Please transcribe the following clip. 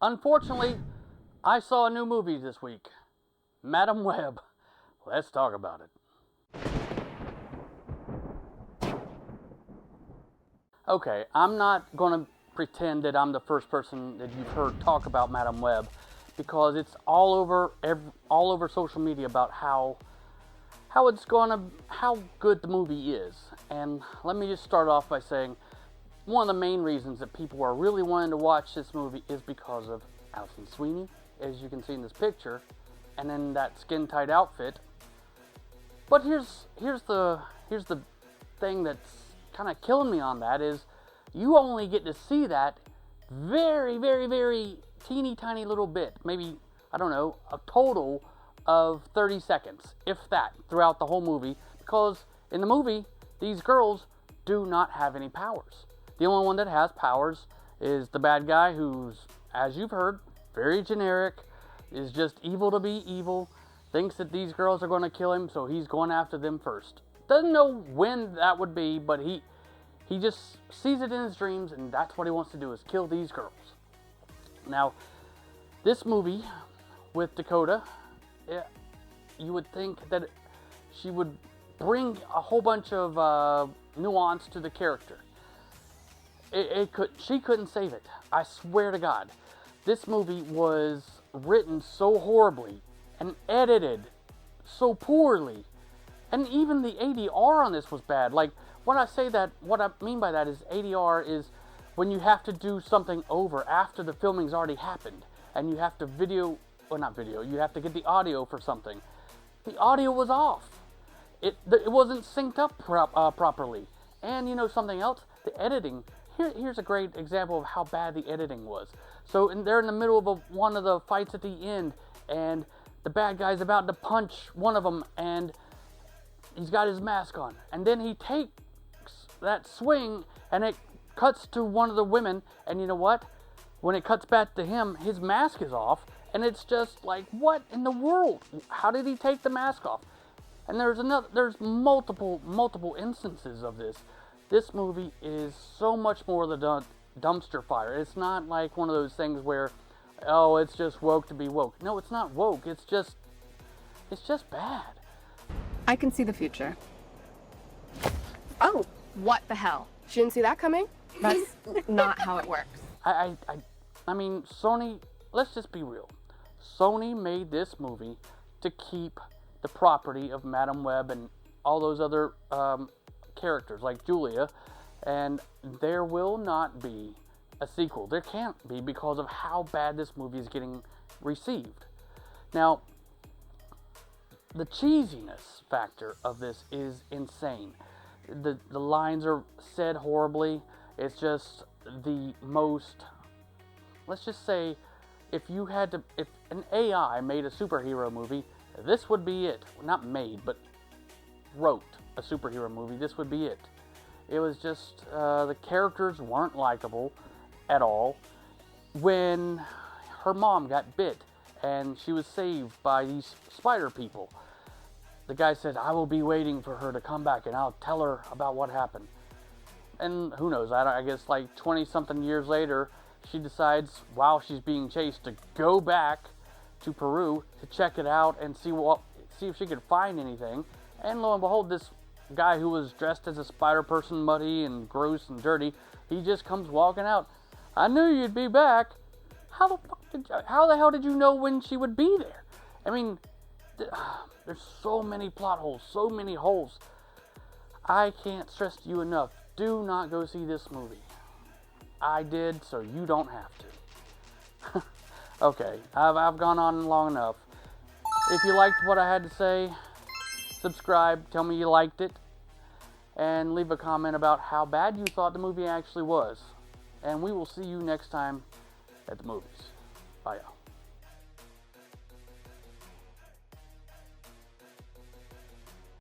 Unfortunately, I saw a new movie this week, Madam Web. Let's talk about it. Okay, I'm not going to pretend that I'm the first person that you've heard talk about Madam Web, because it's all over social media about how good the movie is. And let me just start off by saying one of the main reasons that people are really wanting to watch this movie is because of Alison Sweeney, as you can see in this picture, and then that skin-tight outfit. But here's the thing that's kind of killing me on that is you only get to see that very, very, very teeny tiny little bit, maybe, I don't know, a total of 30 seconds, if that, throughout the whole movie, because in the movie, these girls do not have any powers. The only one that has powers is the bad guy, who's, as you've heard, very generic, is just evil to be evil, thinks that these girls are going to kill him, so he's going after them first. Doesn't know when that would be, but he just sees it in his dreams, and that's what he wants to do, is kill these girls. Now, this movie with Dakota, you would think that she would bring a whole bunch of nuance to the character. She couldn't save it. I swear to God. This movie was written so horribly and edited so poorly. And even the ADR on this was bad. Like, what I mean by that is ADR is when you have to do something over after the filming's already happened. And you have to you have to get the audio for something. The audio was off. It wasn't synced up properly. And you know something else? The editing. Here's a great example of how bad the editing was. So they're in the middle of one of the fights at the end, and the bad guy's about to punch one of them, and he's got his mask on. And then he takes that swing, and it cuts to one of the women, and you know what? When it cuts back to him, his mask is off, and it's just like, what in the world? How did he take the mask off? And there's multiple instances of this. This movie is so much more the dumpster fire. It's not like one of those things where, oh, it's just woke to be woke. No, it's not woke. It's just bad. I can see the future. Oh, what the hell? She didn't see that coming? That's not how it works. I mean, Sony, let's just be real. Sony made this movie to keep the property of Madam Web and all those other characters like Julia, and there will not be a sequel. There can't be, because of how bad this movie is getting received. Now, the cheesiness factor of this is insane. The lines are said horribly. It's just the most, let's just say, if an AI made a superhero movie, this would be it. Not made, but wrote a superhero movie, this would be it. It was just, the characters weren't likable at all. When her mom got bit and she was saved by these spider people, the guy said, I will be waiting for her to come back and I'll tell her about what happened. And who knows, I guess like 20-something years later, she decides, while she's being chased, to go back to Peru to check it out and see if she could find anything. And lo and behold, this guy who was dressed as a spider person, muddy and gross and dirty, he just comes walking out. I knew you'd be back. How the hell did you know when she would be there? I mean, there's so many plot holes, so many holes. I can't stress to you enough. Do not go see this movie. I did, so you don't have to. Okay, I've gone on long enough. If you liked what I had to say, subscribe, tell me you liked it, and leave a comment about how bad you thought the movie actually was. And we will see you next time at the movies. Bye, y'all.